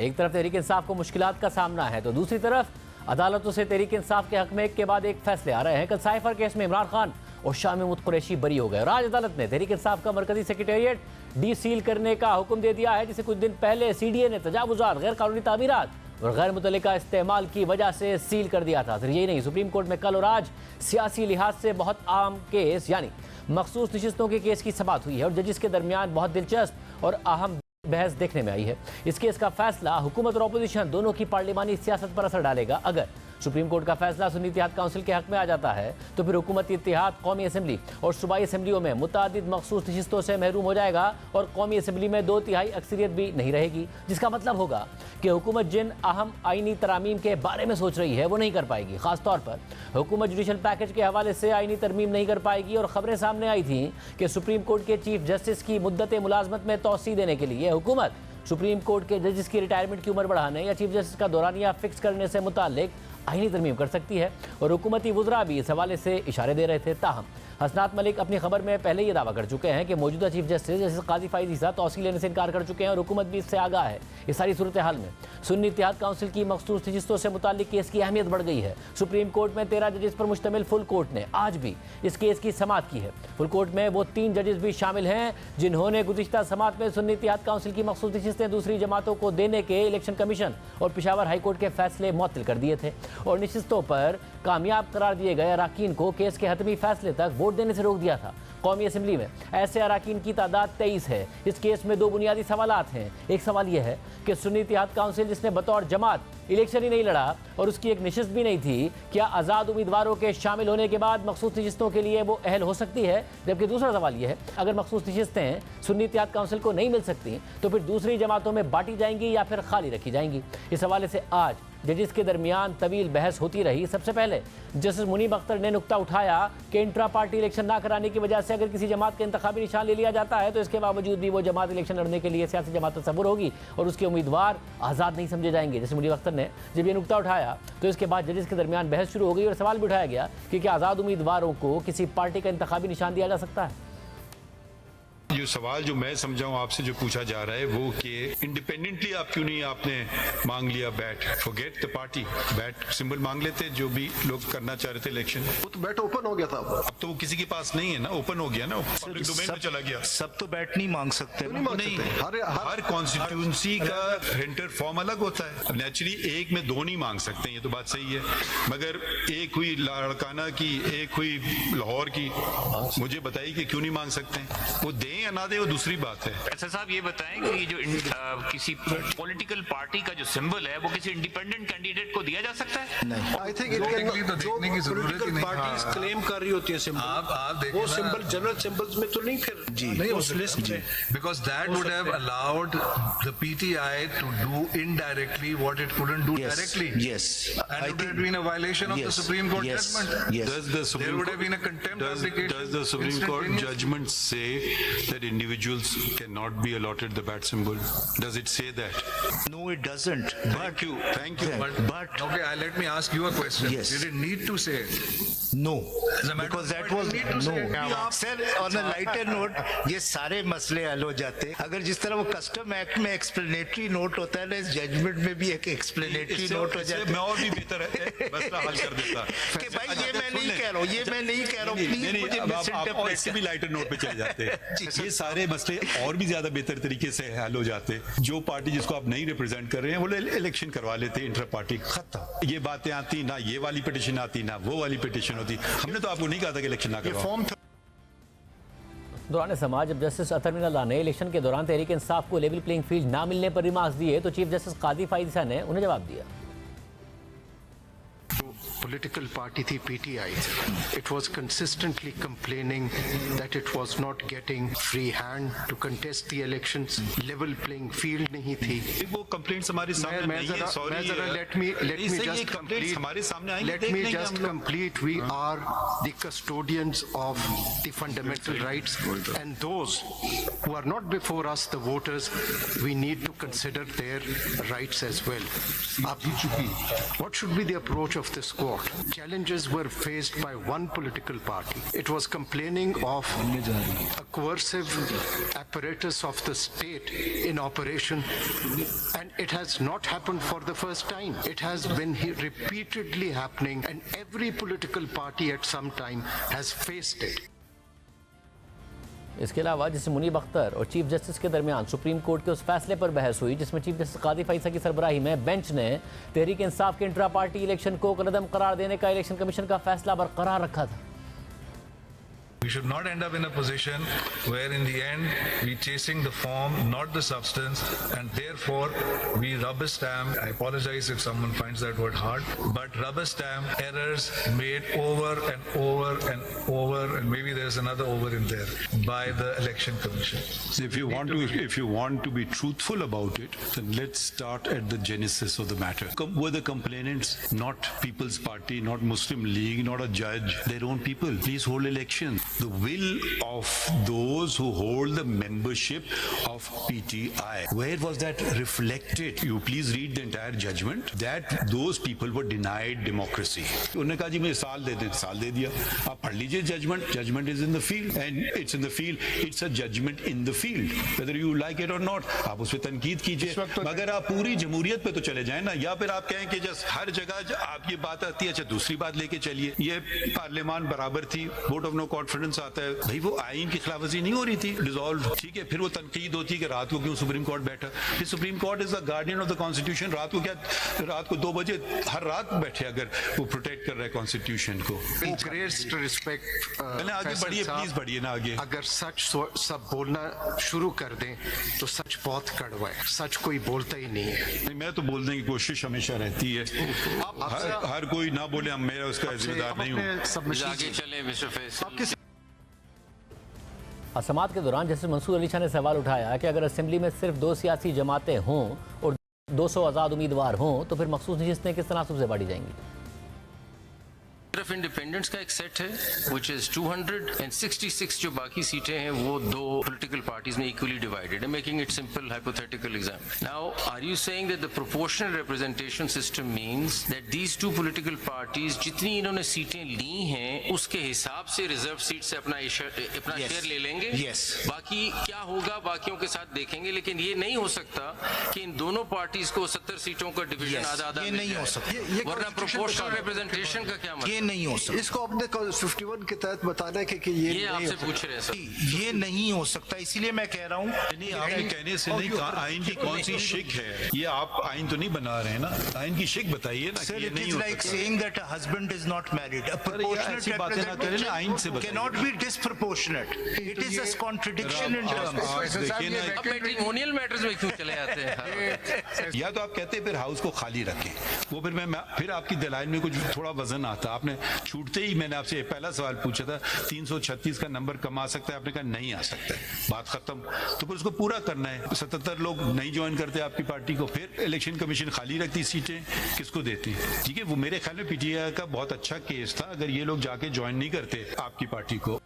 है। एक तरफ तहरीक इंसाफ को मुश्किलात का सामना है तो दूसरी तरफ अदालतों से तहरीक इंसाफ के हक में एक के बाद एक फैसले आ रहे हैं। कल साइफर केस में इमरान खान और शाह महमूद कुरैशी बरी हो गए और आज अदालत ने तहरीक इंसाफ का मरकजी सेक्रेटेरिएट डी सील करने का हुक्म दे दिया है, जिसे कुछ दिन पहले CDA ने तजावुजात, गैर कानूनी तामीरात और गैर मुतल्लिका इस्तेमाल की वजह से सील कर दिया था। सिर्फ यही नहीं, सुप्रीम कोर्ट में कल और आज सियासी लिहाज से बहुत आम केस यानी मखसूस नशिस्तों के केस की समाअत हुई है और जजिस के दरमियान बहुत दिलचस्प और अहम बहस देखने में आई है। इस केस का फैसला हुकूमत और अपोजिशन दोनों की पार्लिमानी सियासत पर असर डालेगा। अगर सुप्रीम कोर्ट का फैसला सुन्नी इत्तेहाद काउंसिल के हक में आ जाता है तो फिर हुकूमती इत्तेहाद कौमी असम्बली और सूबाई असम्बलियों में मुतादिद मखसूस नशिस्तों से महरूम हो जाएगा और कौमी असम्बली में 2/3 अक्सरियत भी नहीं रहेगी, जिसका मतलब होगा कि हुकूमत जिन अहम आइनी तरामीम के बारे में सोच रही है वो नहीं कर पाएगी। खासतौर पर हुकूमत जुडिशल पैकेज के हवाले से आइनी तरमीम नहीं कर पाएगी और खबरें सामने आई थी कि सुप्रीम कोर्ट के चीफ जस्टिस की मुद्दत मुलाजमत में तोसी देने के लिए हुकूमत सुप्रीम कोर्ट के जजिस की रिटायरमेंट की उम्र बढ़ाने या चीफ जस्टिस का दौरानिया फिक्स करने से मुतालिक आईनी तरमीम कर सकती है और हुकूमती वुज़रा भी इस हवाले से इशारे दे रहे थे। ताहम हसनात मलिक अपनी खबर में पहले ही दावा कर चुके हैं कि मौजूदा चीफ जस्टिस जैसे काजी फाइज ईसा तौसील लेने से इनकार कर चुके हैं और हुकूमत भी इससे आगाह है। इस सारी सूरत हाल में सुन्नी इत्तेहाद काउंसिल की मखसूस नशिस्तों से मुताल्लिक केस की अहमियत बढ़ गई है। सुप्रीम कोर्ट में 13 जजेस पर मुश्तमिल फुल कोर्ट ने आज भी इस केस की समाअत की है। फुल कोर्ट में वो 3 जजेस भी शामिल हैं जिन्होंने गुज़िश्ता समाअत में सुन्नी इत्तेहाद काउंसिल की मखसूस नशिस्तें दूसरी जमातों को देने के इलेक्शन कमीशन और पेशावर हाई कोर्ट के फैसले मुअत्तल कर दिए थे और नशिस्तों पर कामयाब करार दिए गए अराकीन को केस के हतमी फैसले तक वोट देने से रोक दिया था। कौमी असम्बली में ऐसे अराकीन की तादाद 23 है। इस केस में 2 बुनियादी सवालात हैं। एक सवाल यह है कि सुन्नी इत्तेहाद काउंसिल जिसने बतौर जमात इलेक्शन ही नहीं लड़ा और उसकी एक नशिस्त भी नहीं थी, क्या आज़ाद उम्मीदवारों के शामिल होने के बाद मखसूस नशिस्तों के लिए वो अहल हो सकती है? जबकि दूसरा सवाल यह है, अगर मखसूस नशिस्तें सुन्नी इत्तेहाद काउंसिल को नहीं मिल सकती तो फिर दूसरी जमातों में बांटी जाएंगी या फिर खाली रखी जाएंगी? इस हवाले से आज जजिस के दरमियान तवील बहस होती रही। सबसे पहले जस्टिस मुनीब अख्तर ने नुक्ता उठाया कि इंट्रा पार्टी इलेक्शन ना कराने की वजह से अगर किसी जमात का इंतखाबी निशान ले लिया जाता है तो इसके बावजूद भी वो जमात इलेक्शन लड़ने के लिए सियासी जमात तस्वुर होगी और उसके उम्मीदवार आज़ाद नहीं समझे जाएंगे। जस्टिस मुनीब अख्तर ने जब ये नुक्ता उठाया तो इसके बाद जजिस के दरमियान बहस शुरू हो गई और सवाल भी उठाया गया कि क्या आज़ाद उम्मीदवारों को किसी पार्टी का इंतखाबी निशान दिया जा सकता है? जो सवाल जो मैं समझाऊं आपसे जो पूछा जा रहा है वो कि इंडिपेंडेंटली आप क्यों नहीं आपने मांग लिया bat, forget the party, bat symbol मांग लेते जो भी लोग करना चाह रहे थे इलेक्शन। वो तो बैट ओपन हो गया था, अब तो वो किसी के पास नहीं है ना, ओपन हो गया ना, पब्लिक डोमेन में चला गया। सब तो बैट नहीं मांग सकते, नहीं, हर कॉन्स्टिट्यूंसी का एंटर फॉर्म अलग होता है। नेचुरली एक में 2 नहीं मांग सकते, ये तो बात सही है, मगर एक हुई लाड़काना की, एक हुई लाहौर की, मुझे बताइए कि क्यों नहीं मांग सकते? वो दें या ना दे वो दूसरी बात है। अच्छा साहब ये बताएं कि ये जो किसी पॉलिटिकल पार्टी का जो सिंबल है वो किसी इंडिपेंडेंट कैंडिडेट को दिया जा सकता है? नहीं। आई थिंक देखने की जरूरत ही नहीं। पार्टीज क्लेम कर रही होती है सिंबल, आप वो सिंबल जनरल सिंबल्स में तो नहीं फिर नहीं उस लिस्ट में, because that would have allowed the PTI to do indirectly what it couldn't do directly. Yes. And it would have been a violation of the Supreme Court judgment. Yes. There would have been a contempt application. Does the Supreme Court judgment say that individuals cannot be allotted the bat symbol? Does it say that? No, it doesn't. Thank you. But Okay, let me ask you a question. Yes. Did it need to say it? no, As a matter because of that fact, was you need to say it. no. Sir, on a lighter note, ये सारे मसले हल हो जाते अगर जिस तरह वो कस्टम एक्ट में एक्सप्लेनेटरी नोट होता है ना, इस जजमेंट में भी एक एक्सप्लेनेटरी नोट हो जाता है। मैं और भी बेहतर है मसला हल कर देता कि भाई ये मैं नहीं कह रहा हूँ, ये मैं नहीं कह रहा हूँ, प्लीज मुझे आप इससे भी लाइटर नोट पे चले जाते हैं। ये सारे मसले और भी ज्यादा बेहतर तरीके से हल हो जाते। जो पार्टी जिसको आप नहीं रिप्रेजेंट कर रहे हैं वो इलेक्शन करवा लेते, इंटर पार्टी खत्म। ये बातें आती ना, ये वाली पिटीशन आती ना वो वाली पिटीशन होती। हमने तो आपको नहीं कहा था कि इलेक्शन ना करवाओ। दौरान समाज जब जस्टिस अतर मिनल्लाह ने इलेक्शन के दौरान तहरीक इंसाफ को लेवल प्लेइंग फील्ड ना मिलने पर रिमार्क्स दिए तो चीफ जस्टिस काजी फाइज ईसा ने उन्हें जवाब दिया। political party थी PTI, it was consistently complaining that it was not getting free hand to contest the elections, level playing field नहीं थी। वो कंप्लेंट्स हमारे सामने नहीं है, sorry, let me just complete, हमारे सामने आएंगे, let me just complete, we are the custodians of the fundamental rights and those who are not before us, the voters, we need to consider their rights as well। What should be the approach of this court? court. Challenges were faced by one political party. It was complaining of a coercive apparatus of the state in operation, and it has not happened for the first time. It has been repeatedly happening, and every political party at some time has faced it. इसके अलावा जिसमें मुनीब अख्तर और chief justice के दरमियान supreme court के उस फैसले पर बहस हुई जिसमें चीफ जस्टिस कादी फैसल की सरबराही में बेंच ने तहरीक इंसाफ के इंट्रा पार्टी इलेक्शन को कलअदम करार देने का इलेक्शन कमीशन का फैसला बरकरार रखा था। We should not end up in a position where in the end we chasing the form, not the substance, and therefore we rubber stamp. I apologize if someone finds that word hard, but rubber stamp errors made over and over and over, and maybe there's another over in there by the election commission. So if you want to be truthful about it, then let's start at the genesis of the matter. Were the complainants not People's Party, not Muslim League, not a judge, their own people? Please hold elections. The will of those who hold the membership of PTI. Where was that reflected? You please read the entire judgment that those people were denied democracy. उन्होंने कहा जी मुझे साल दे दें, साल दे दिया। आप पढ़ लीजिए judgment. Judgment is in the field and it's in the field. It's a judgment in the field. Whether you like it or not, आप उस पर तनकीद कीजिए। मगर आप पूरी जमहूरियत पे तो चले जाएं ना, या फिर आप कहें कि जस्ट हर जगह आप ये बात आती है, अच्छा दूसरी बात लेके चलिए। ये पार्लियामान बराबर थी, वोट ऑफ नो कॉन्फिडेंस आता है, भाई वो आईन की खिलाफवर्जी नहीं हो रही थी, डिसॉल्व, ठीक है। फिर वो तनकीद होती है कि रात को क्यों सुप्रीम कोर्ट बैठा। फिर supreme court is the guardian of the constitution. रात को क्या, रात को 2 बजे हर रात बैठे अगर वो प्रोटेक्ट कर रहा है कॉन्स्टिट्यूशन को। Greatest respect, पहले आगे फैसल बढ़िए, साहब, प्लीज बढ़िए ना आगे। अगर सच सब बोलना शुरू कर दें तो सच बहुत कड़वा है, सच कोई बोलता ही नहीं है। नहीं, मैं तो बोलने की कोशिश हमेशा रहती है, हर कोई ना बोले, मेरा उसका जिम्मेदार नहीं हूँ। आगे चले मिस्टर फैसल। असमात के दौरान जस्टिस मंसूर अली शाह ने सवाल उठाया कि अगर असेंबली में सिर्फ 2 सियासी जमातें हों और 200 आज़ाद उम्मीदवार हों तो फिर मखसूस नशिस्तें किस तनासुब से बांटी जाएंगी। सिर्फ इंडिपेंडेंट्स का एक सेट है which is 266 जो बाकी सीटें हैं वो 2 पॉलिटिकल पार्टीज में इक्वली डिवाइडेड है, making it simple hypothetical example. Now are you saying that the proportional representation system means that these 2 political parties जितनी इन्होंने सीटें ली हैं उसके हिसाब से रिजर्व सीट से अपना शेयर ले लेंगे? Yes. बाकी क्या होगा बाकियों के साथ देखेंगे, लेकिन ये नहीं हो सकता कि इन दोनों पार्टीज को 70 सीटों का डिवीजन Yes, आधा-आधा ये मिल नहीं हो जाए। सकता। वरना प्रोपोर्शनल रिप्रेजेंटेशन का क्या मतलब? ये नहीं हो सकता। इसको अपने 51 के तहत बताना है कि ये आपसे पूछ रहे हैं सर। ये नहीं हो सकता, इसीलिए मैं कह रहा हूँ। नहीं, आपके कहने से नहीं कहा आइन की कौन सी शिक है, ये आप आइन तो नहीं बना रहे हैं ना, आइन की शिक बताइए ना। Sir, कि ये it नहीं is हो like सकता। saying that a husband is not married. A ऐसी proportionate बातें ना करें ना, आइन से representation बताइए। cannot be disproportionate. It is a contradiction in terms. आप देखिए ना, अब मैट्रिमोनियल मैटर्स में क्यों चले आते हैं? या तो आप कहते हैं फिर हाउस को खाली रखें, वो फिर आपकी दलाइल में कुछ थोड़ा वजन आता। आपने छूटते ही मैंने आपसे पहला सवाल पूछा था 336 का नंबर कमा सकता है, आपने कहा नहीं आ सकता है, बात खत्म। तो फिर उसको पूरा करना है। 77 लोग नहीं ज्वाइन करते आपकी पार्टी को, फिर इलेक्शन कमीशन खाली रखती सीटें, किसको देती? ठीक है, वो मेरे ख्याल में पीटीआई का बहुत अच्छा केस था। अगर ये लोग जाके ज्वाइन नहीं करते आपकी पार्टी को